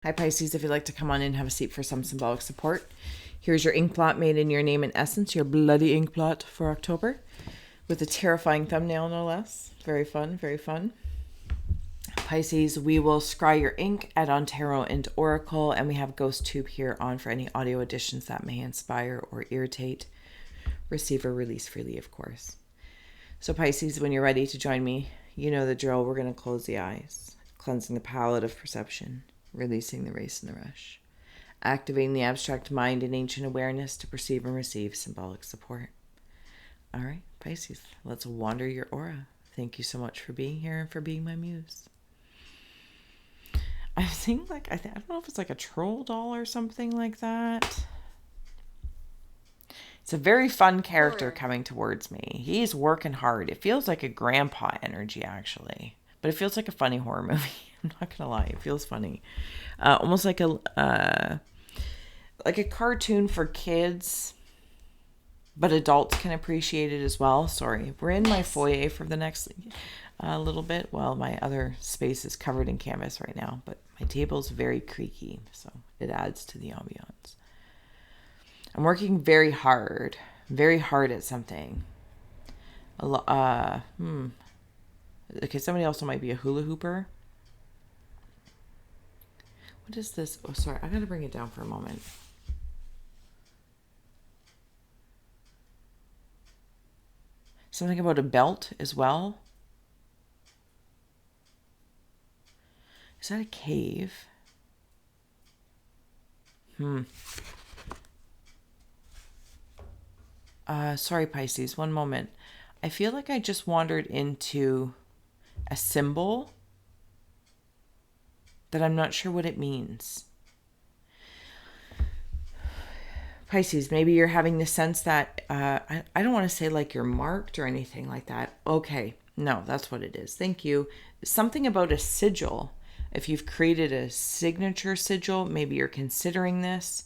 Hi Pisces, if you'd like to come on in and have a seat for some symbolic support. Here's your ink blot made in your name and essence, your bloody ink blot for October, with a terrifying thumbnail no less. Very fun, very fun. Pisces, we will scry your ink at Ontario and Oracle, and we have Ghost Tube here on for any audio additions that may inspire or irritate. Receive or release freely, of course. So Pisces, when you're ready to join me, you know the drill. We're going to close the eyes, cleansing the palette of perception, releasing the race and the rush, activating the abstract mind and ancient awareness to perceive and receive symbolic support. All right, Pisces, let's wander your aura. Thank you so much for being here and for being my muse. I think I don't know if it's like a troll doll or something like that. It's a very fun character coming towards me. He's working hard. It feels like a grandpa energy, actually. But it feels like a funny horror movie. I'm not going to lie. It feels funny. Almost like a cartoon for kids. But adults can appreciate it as well. Sorry. We're in my foyer for the next little bit. Well, my other space is covered in canvas right now. But my table's very creaky. So it adds to the ambiance. I'm working very hard at something. Okay, somebody also might be a hula hooper. What is this? Oh, sorry, I gotta bring it down for a moment. Something about a belt as well. Is that a cave? Sorry, Pisces, one moment. I feel like I just wandered into a symbol that I'm not sure what it means. Pisces, maybe you're having the sense that, I don't want to say like you're marked or anything like that. Okay, no, that's what it is. Thank you. Something about a sigil. If you've created a signature sigil, maybe you're considering this.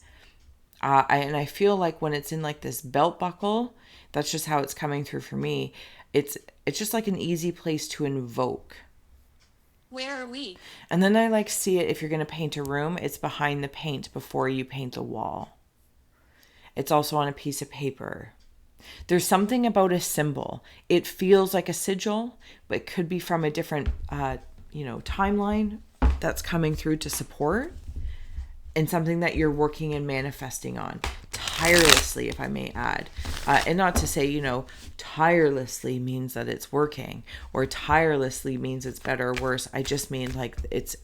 And I feel like when it's in like this belt buckle, that's just how it's coming through for me. It's just like an easy place to invoke. Where are we? And then I like see it if you're going to paint a room, it's behind the paint before you paint the wall. It's also on a piece of paper. There's something about a symbol. It feels like a sigil, but it could be from a different, timeline that's coming through to support. And something that you're working and manifesting on tirelessly, if I may add. And not to say, tirelessly means that it's working or tirelessly means it's better or worse. I just mean like it's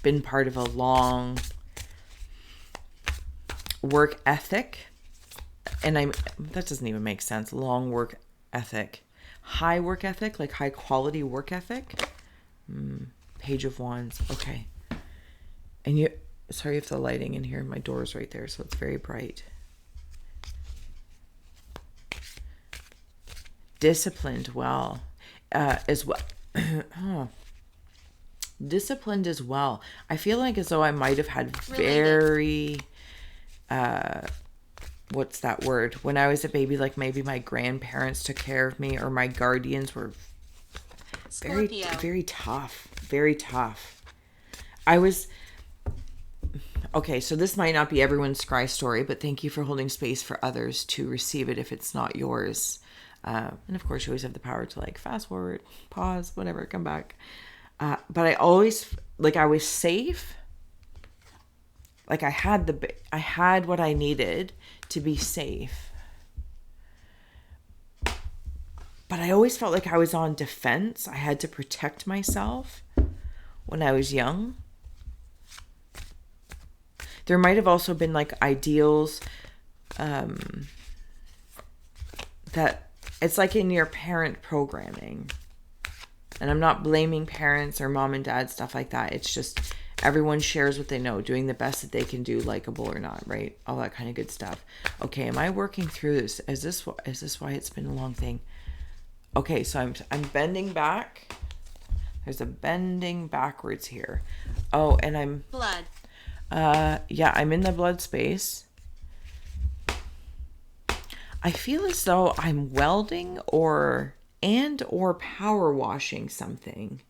been part of a long work ethic. And that doesn't even make sense. Long work ethic. High work ethic, like high quality work ethic. Page of Wands. Okay. And sorry if the lighting in here, my door's right there, so it's very bright. Disciplined well, as well. Disciplined as well. I feel like as though I might have had very, what's that word? When I was a baby, like maybe my grandparents took care of me or my guardians were very, very tough. Very tough. Okay, so this might not be everyone's scry story, but thank you for holding space for others to receive it if it's not yours. And of course, you always have the power to like fast forward, pause, whatever, come back. But I always, I was safe. Like I had what I needed to be safe. But I always felt like I was on defense. I had to protect myself when I was young. There might have also been like ideals that it's like in your parent programming. And I'm not blaming parents or mom and dad, stuff like that. It's just everyone shares what they know, doing the best that they can do, likable or not, right? All that kind of good stuff. Okay, am I working through this? Is this why it's been a long thing? Okay, so I'm bending back. There's a bending backwards here. Oh, and I'm Blood. I'm in the blood space. I feel as though I'm welding or power washing something.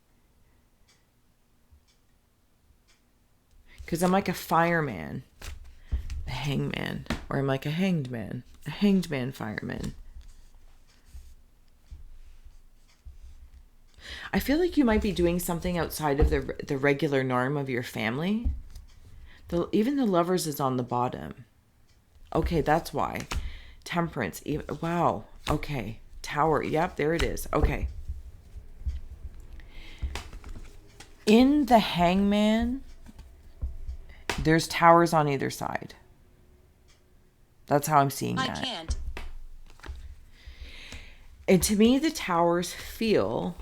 Because I'm like a fireman, a hangman, or I'm like a hanged man fireman. I feel like you might be doing something outside of the regular norm of your family. Even the Lovers is on the bottom. Okay, that's why. Temperance. Wow. Okay. Tower. Yep, there it is. Okay. In the hangman, there's towers on either side. That's how I'm seeing that. I can't. And to me, the towers feel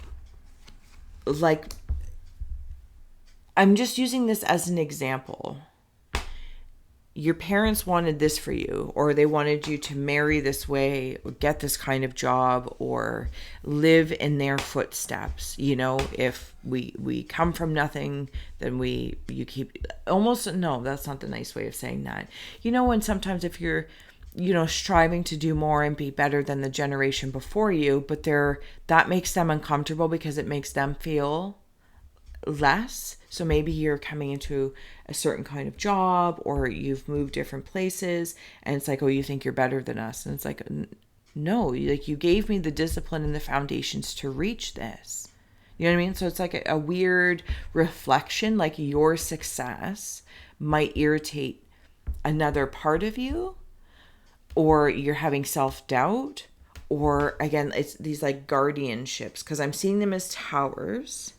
like, I'm just using this as an example. Your parents wanted this for you, or they wanted you to marry this way, or get this kind of job, or live in their footsteps. You know, if we come from nothing, then you keep almost, no, that's not the nice way of saying that. You know, when sometimes if you're, you know, striving to do more and be better than the generation before you, but that makes them uncomfortable because it makes them feel less. So maybe you're coming into a certain kind of job, or you've moved different places, and it's like, oh, you think you're better than us. And it's like, no, like, you gave me the discipline and the foundations to reach this. You know what I mean? So it's like a weird reflection, like your success might irritate another part of you, or you're having self-doubt, or again, it's these like guardianships, because I'm seeing them as towers.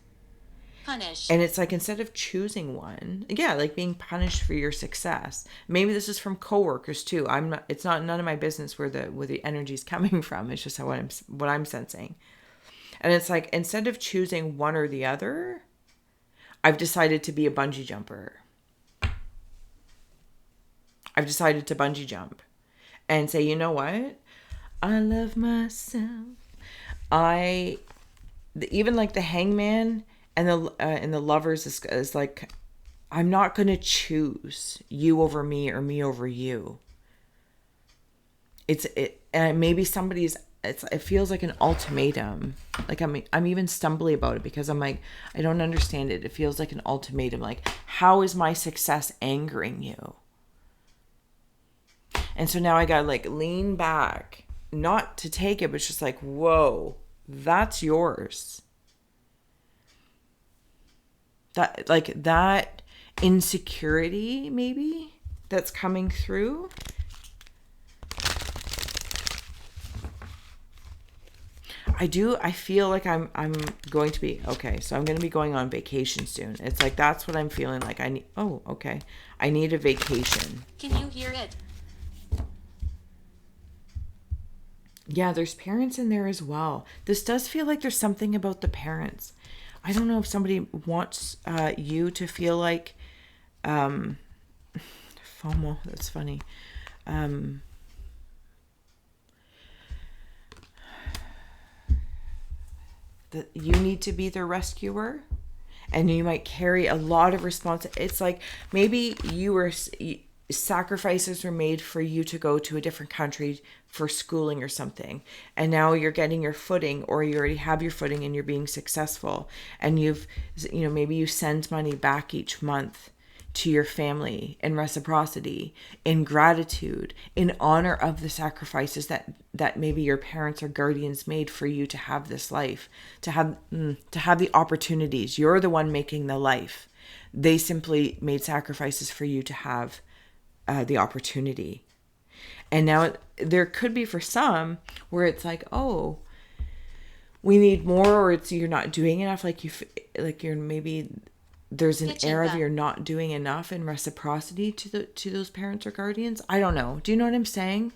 Punish. And it's like, instead of choosing one, yeah, like being punished for your success. Maybe this is from coworkers too. It's not none of my business where the energy is coming from. It's just what I'm sensing. And it's like, instead of choosing one or the other, I've decided to be a bungee jumper. I've decided to bungee jump and say, you know what? I love myself. Even like the hangman and the Lovers is like, I'm not going to choose you over me or me over you. And maybe it feels like an ultimatum. Like I'm even stumbly about it, because I'm like, I don't understand it. It feels like an ultimatum. Like, how is my success angering you? And so now I got to like lean back, not to take it, but it's just like, whoa, that's yours. That insecurity maybe that's coming through. I feel like I'm going to be okay. So I'm going to be going on vacation soon. It's like, that's what I'm feeling like. I need a vacation. Can you hear it? Yeah, there's parents in there as well. This does feel like there's something about the parents. I don't know if somebody wants you to feel like FOMO. That's funny. That you need to be the rescuer, and you might carry a lot of responsibility. It's like, maybe sacrifices were made for you to go to a different country for schooling or something, and now you're getting your footing, or you already have your footing and you're being successful, and maybe you send money back each month to your family in reciprocity, in gratitude, in honor of the sacrifices that maybe your parents or guardians made for you to have this life, to have the opportunities. You're the one making the life. They simply made sacrifices for you to have the opportunity. And now there could be for some where it's like, oh, we need more, or it's you're not doing enough. Like you're maybe there's an air of you're not doing enough in reciprocity to those parents or guardians. I don't know. Do you know what I'm saying?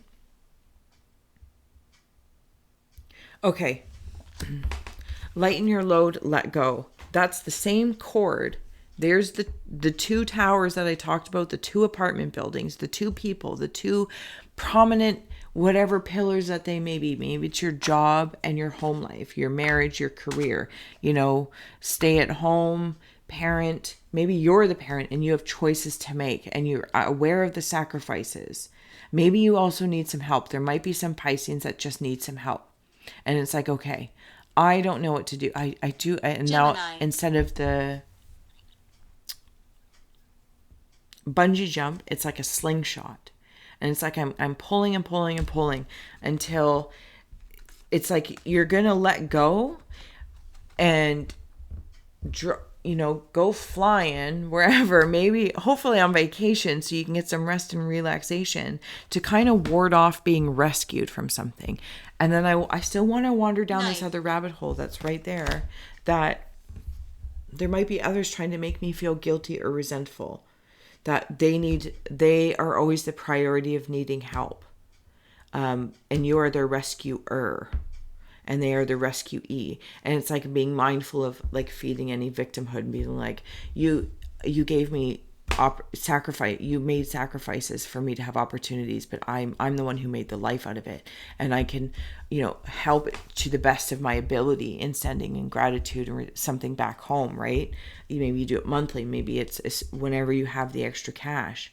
Okay. Lighten your load, let go. That's the same chord. There's the two towers that I talked about, the two apartment buildings, the two people, the two prominent whatever pillars that they may be. Maybe it's your job and your home life, your marriage, your career, stay at home, parent. Maybe you're the parent and you have choices to make and you're aware of the sacrifices. Maybe you also need some help. There might be some Pisces that just need some help. And it's like, okay, I don't know what to do. And now, instead of bungee jump, it's like a slingshot. And it's like I'm pulling and pulling and pulling until it's like you're going to let go and, go flying wherever, maybe, hopefully on vacation, so you can get some rest and relaxation to kind of ward off being rescued from something. And then I still want to wander down this other rabbit hole that's right there, that there might be others trying to make me feel guilty or resentful, that they are always the priority of needing help. And you are their rescuer and they are the rescuee. And it's like being mindful of like feeding any victimhood, being like, you gave me sacrifice, you made sacrifices for me to have opportunities, but I'm the one who made the life out of it, and I can help to the best of my ability in sending in gratitude and something back home, right? Maybe you do it monthly, maybe it's whenever you have the extra cash,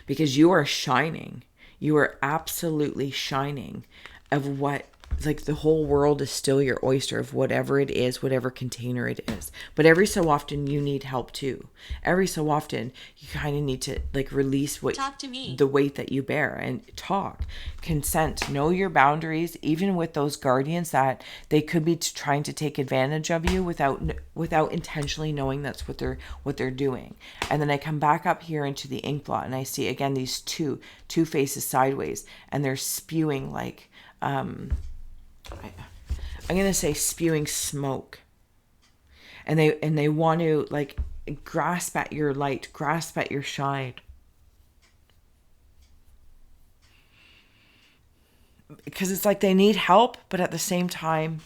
because you are shining, you are absolutely shining of what, like, the whole world is still your oyster of whatever it is, whatever container it is. But every so often you need help too. Every so often you kind of need to like release the weight that you bear and talk, consent, know your boundaries, even with those guardians that they could be trying to take advantage of you without intentionally knowing that's what they're doing. And then I come back up here into the ink blot and I see again these two faces sideways, and they're spewing like I'm going to say spewing smoke. And they want to like grasp at your light, grasp at your shine. Because it's like they need help, but at the same time,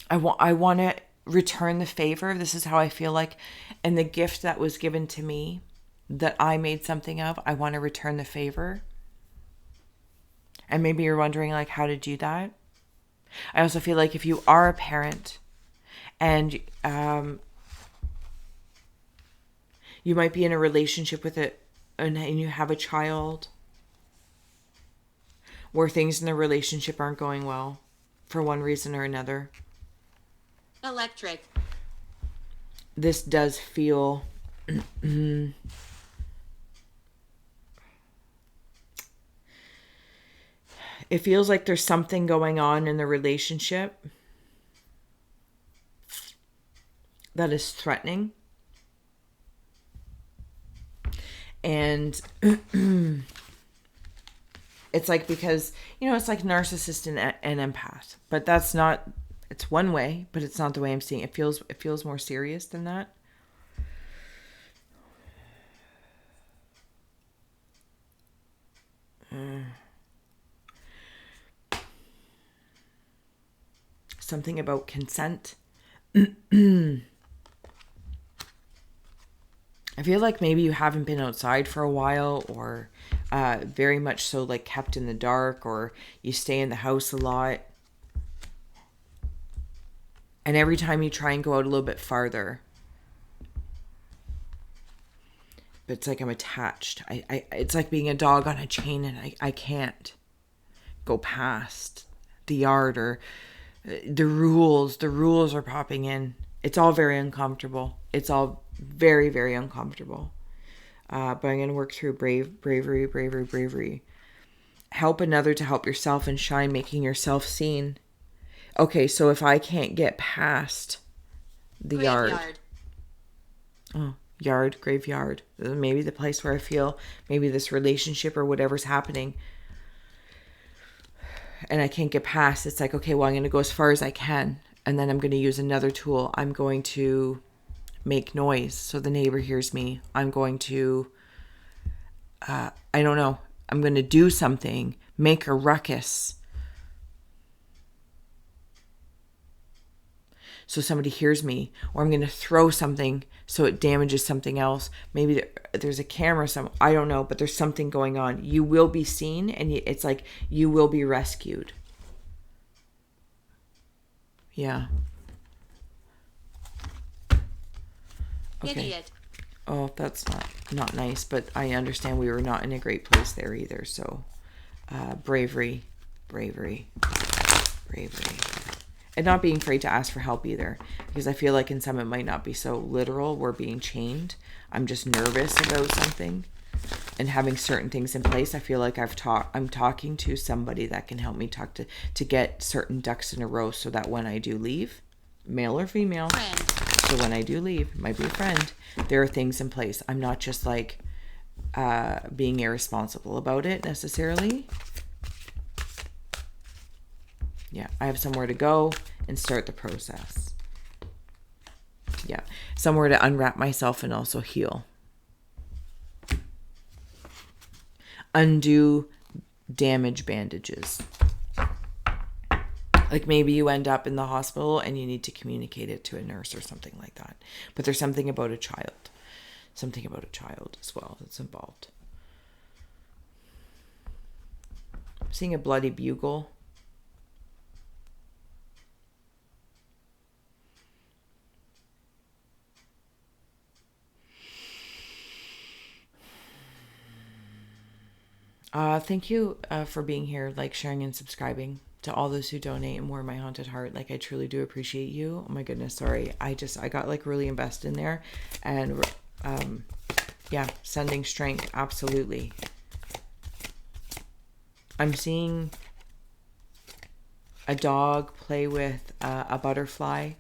I want to return the favor. This is how I feel like. And the gift that was given to me, that I made something of, I want to return the favor. And maybe you're wondering like how to do that. I also feel like if you are a parent and you might be in a relationship with it and you have a child where things in the relationship aren't going well for one reason or another. Electric. This does feel it feels like there's something going on in the relationship that is threatening. And it's like, because, it's like narcissist and empath, but that's not, it's one way, but it's not the way I'm seeing it. It feels more serious than that. Something about consent. I feel like maybe you haven't been outside for a while, or very much so like kept in the dark, or you stay in the house a lot. And every time you try and go out a little bit farther, but it's like I'm attached. It's like being a dog on a chain, and I can't go past the yard, or the rules are popping in. It's all very uncomfortable. It's all very, very uncomfortable. But I'm going to work through bravery. Help another to help yourself and shine, making yourself seen. Okay, so if I can't get past the yard. Oh, graveyard. Maybe the place where I feel maybe this relationship or whatever's happening, and I can't get past, it's like, okay, well, I'm going to go as far as I can. And then I'm going to use another tool. I'm going to make noise so the neighbor hears me. I'm going to, I don't know. I'm going to do something, make a ruckus, so somebody hears me. Or I'm going to throw something so it damages something else. Maybe there's a camera I don't know, but there's something going on. You will be seen, and it's like you will be rescued. Yeah. Okay. Idiot. Oh, that's not nice, but I understand we were not in a great place there either. So bravery. And not being afraid to ask for help either, because I feel like in some it might not be so literal. We're being chained. I'm just nervous about something, and having certain things in place. I feel like I'm talking to somebody that can help me to get certain ducks in a row, so that when I do leave, male or female, Friend. so when I do leave, it might be a friend, there are things in place. I'm not just like being irresponsible about it necessarily. Yeah, I have somewhere to go and start the process. Yeah, somewhere to unwrap myself and also heal. Undo damage bandages. Like maybe you end up in the hospital and you need to communicate it to a nurse or something like that. But there's something about a child. Something about a child as well that's involved. I'm seeing a bloody bugle. Thank you for being here, like, sharing, and subscribing. To all those who donate and wear my haunted heart, like, I truly do appreciate you. Oh my goodness, sorry. I got like really invested in there, and yeah, sending strength, absolutely. I'm seeing a dog play with a butterfly.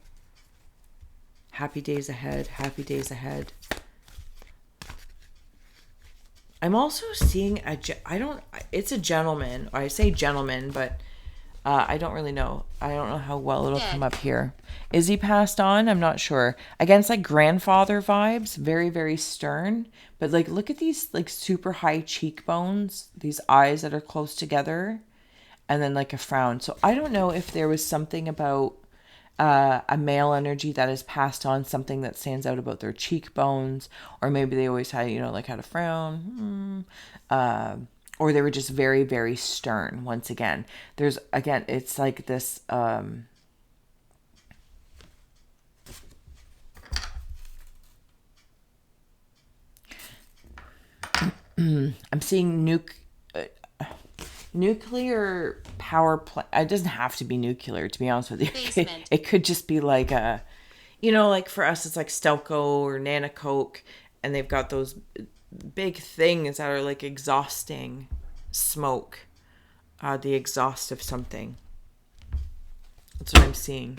Happy days ahead. Happy days ahead. I'm also seeing it's a gentleman. I say gentleman, but I don't really know. I don't know how well it'll come up here. Is he passed on? I'm not sure. Again, it's like grandfather vibes. Very, very stern. But like, look at these like super high cheekbones. These eyes that are close together. And then like a frown. So I don't know if there was something about a male energy that is passed on, something that stands out about their cheekbones, or maybe they always had, like had a frown, or they were just very, very stern. Once again, it's like this, I'm seeing nuclear power plant. It doesn't have to be nuclear, to be honest with you. It could just be like like for us, it's like Stelco or Nanacoke, and they've got those big things that are like exhausting smoke, the exhaust of something. That's what I'm seeing.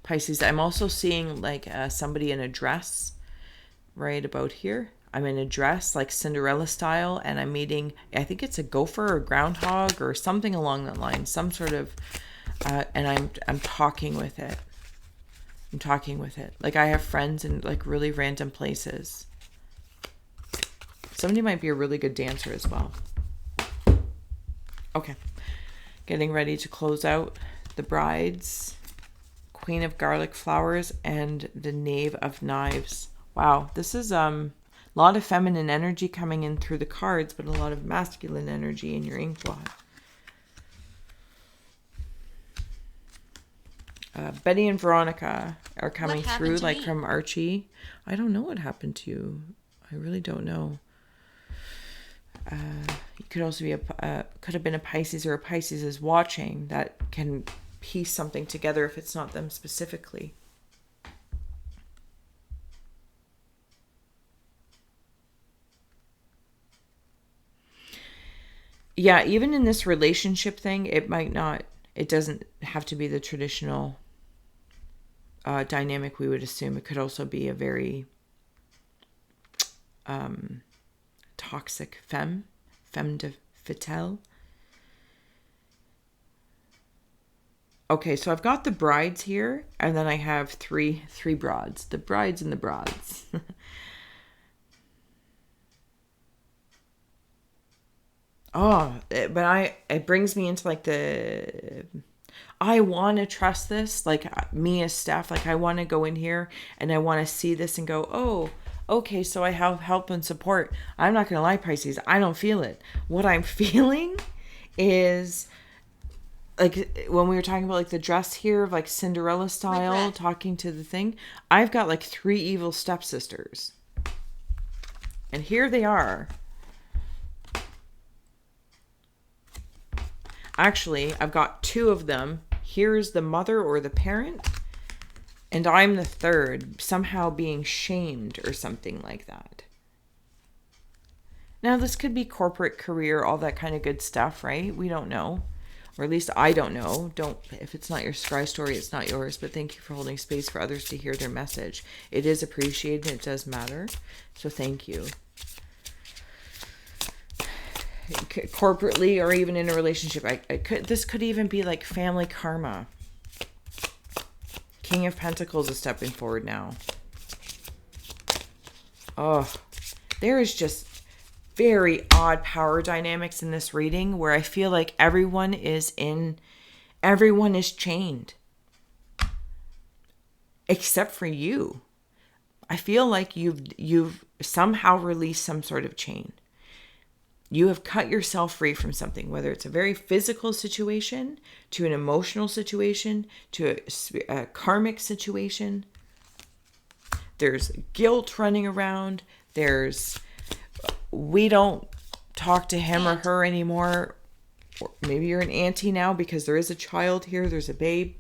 Pisces, I'm also seeing like somebody in a dress right about here. I'm in a dress like Cinderella style, and I'm meeting, I think it's a gopher or groundhog or something along that line, some sort of, and I'm talking with it. I'm talking with it. Like, I have friends in like really random places. Somebody might be a really good dancer as well. Okay. Getting ready to close out the brides. Queen of Garlic Flowers and the Knave of Knives. Wow, this is a lot of feminine energy coming in through the cards, but a lot of masculine energy in your ink blot. Betty and Veronica are coming through, like from Archie. I don't know what happened to you. I really don't know. You could also be could have been a Pisces, or a Pisces is watching that can piece something together if it's not them specifically. Yeah, even in this relationship thing, it doesn't have to be the traditional dynamic we would assume. It could also be a very toxic femme de fatale. Okay, so I've got the brides here, and then I have three broads. The brides and the broads. It brings me into like I want to trust this, like me as STEPH, like I want to go in here and I want to see this and go, oh, okay, so I have help and support. I'm not going to lie, Pisces, I don't feel it. What I'm feeling is like when we were talking about like the dress here of like Cinderella style, Regret. talking to the thing, I've got like 3 evil stepsisters. And here they are. Actually, I've got 2 of them. Here's the mother or the parent. And I'm the third, somehow being shamed or something like that. Now, this could be corporate career, all that kind of good stuff, right? We don't know. Or at least I don't know. If it's not your scry story, it's not yours. But thank you for holding space for others to hear their message. It is appreciated and it does matter. So thank you. Corporately or even in a relationship, this could even be like family karma. King of Pentacles is stepping forward now. Oh, there is just very odd power dynamics in this reading where I feel like everyone is chained. Except for you. I feel like you've somehow released some sort of chain. You have cut yourself free from something, whether it's a very physical situation, to an emotional situation, to a karmic situation. There's guilt running around. There's, we don't talk to him or her anymore. Or maybe you're an auntie now because there is a child here. There's a babe.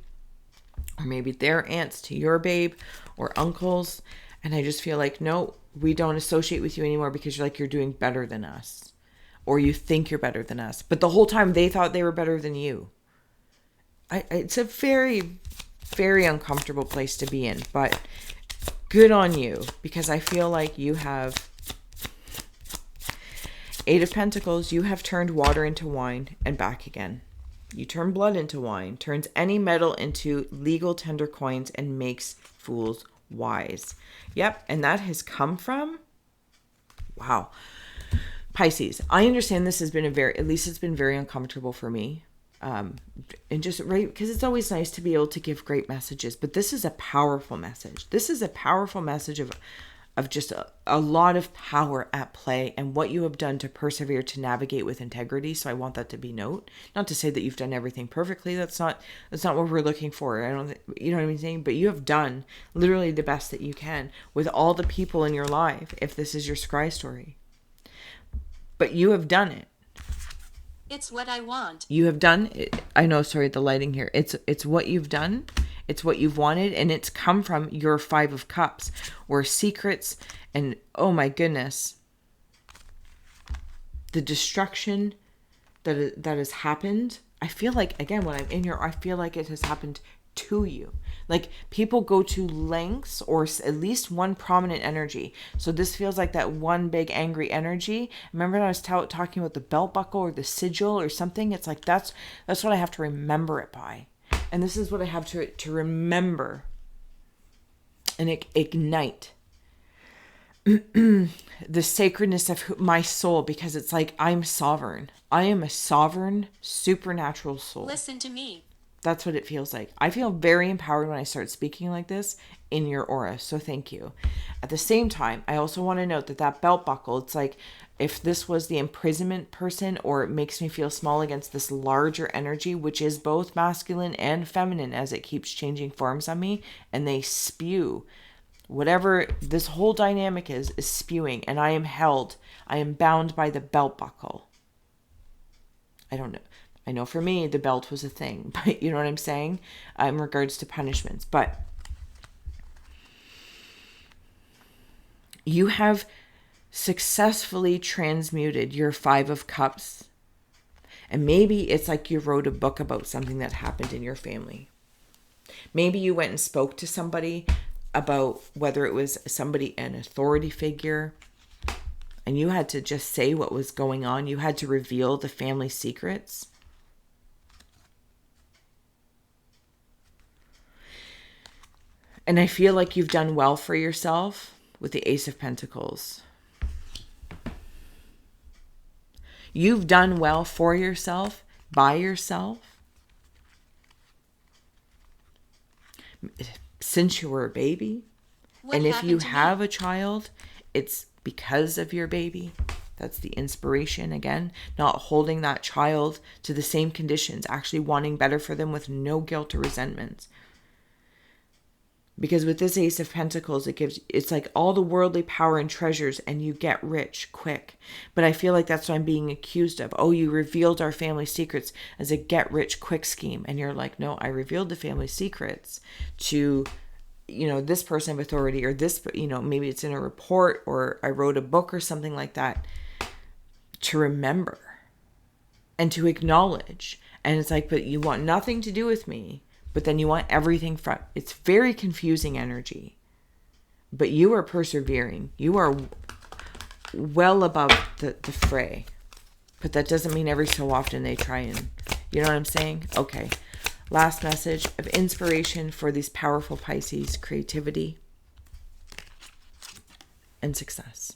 Or maybe they're aunts to your babe or uncles. And I just feel like, no, we don't associate with you anymore because you're doing better than us. Or you think you're better than us. But the whole time they thought they were better than you. It's a very, very uncomfortable place to be in. But good on you. Because I feel like you have 8 of Pentacles. You have turned water into wine and back again. You turn blood into wine. Turns any metal into legal tender coins and makes fools wise. Yep. And that has come from... Wow. Pisces, I understand this has been at least it's been very uncomfortable for me. And just right, because it's always nice to be able to give great messages, but this is a powerful message. This is a powerful message of just a lot of power at play and what you have done to persevere, to navigate with integrity. So I want that to be note. Not to say that you've done everything perfectly. That's not what we're looking for. You know what I'm saying? But you have done literally the best that you can with all the people in your life, if this is your scry story. But you have done it. It's what I want. You have done it. I know, sorry, the lighting here. It's what you've done. It's what you've wanted. And it's come from your 5 of Cups. Where secrets and, oh my goodness, the destruction that has happened. I feel like, again, when I'm in here, I feel like it has happened to you. Like people go to lengths, or at least one prominent energy. So this feels like that one big angry energy. Remember when I was talking about the belt buckle or the sigil or something? It's like that's what I have to remember it by. And this is what I have to remember and ignite the sacredness of my soul, because it's like I'm sovereign. I am a sovereign supernatural soul. Listen to me. That's what it feels like. I feel very empowered when I start speaking like this in your aura. So thank you. At the same time, I also want to note that belt buckle, it's like if this was the imprisonment person, or it makes me feel small against this larger energy, which is both masculine and feminine as it keeps changing forms on me, and they spew. Whatever this whole dynamic is spewing, and I am held. I am bound by the belt buckle. I don't know. I know for me, the belt was a thing, but you know what I'm saying? In regards to punishments. But you have successfully transmuted your 5 of Cups. And maybe it's like you wrote a book about something that happened in your family. Maybe you went and spoke to somebody about whether it was somebody, an authority figure, and you had to just say what was going on. You had to reveal the family secrets. And I feel like you've done well for yourself with the Ace of Pentacles. You've done well for yourself, by yourself, since you were a baby. And if you have a child, it's because of your baby. That's the inspiration again, not holding that child to the same conditions, actually wanting better for them with no guilt or resentment. Because with this Ace of Pentacles, it's like all the worldly power and treasures and you get rich quick. But I feel like that's what I'm being accused of. Oh, you revealed our family secrets as a get rich quick scheme. And you're like, no, I revealed the family secrets to, this person of authority, or this, maybe it's in a report, or I wrote a book or something like that, to remember and to acknowledge. And it's like, but you want nothing to do with me. But then you want everything from, it's very confusing energy. But you are persevering. You are well above the fray. But that doesn't mean every so often they try and, you know what I'm saying? Okay. Last message of inspiration for these powerful Pisces: creativity and success.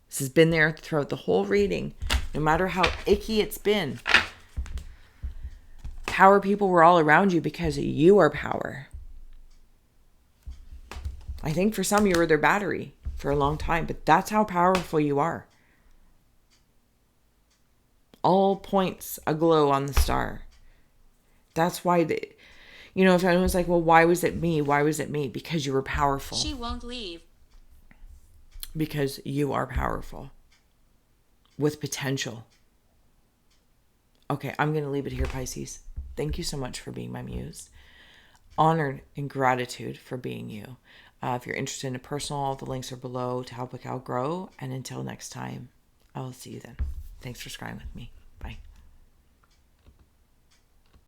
This has been there throughout the whole reading, no matter how icky it's been. Power people were all around you because you are power. I think for some you were their battery for a long time, but that's how powerful you are. All points aglow on the star. That's why if anyone's like, well, why was it me? Why was it me? Because you were powerful. She won't leave. Because you are powerful with potential. Okay, I'm going to leave it here, Pisces. Thank you so much for being my muse. Honored and gratitude for being you. If you're interested in a personal, all the links are below to help a cow grow. And until next time, I will see you then. Thanks for scrying with me. Bye.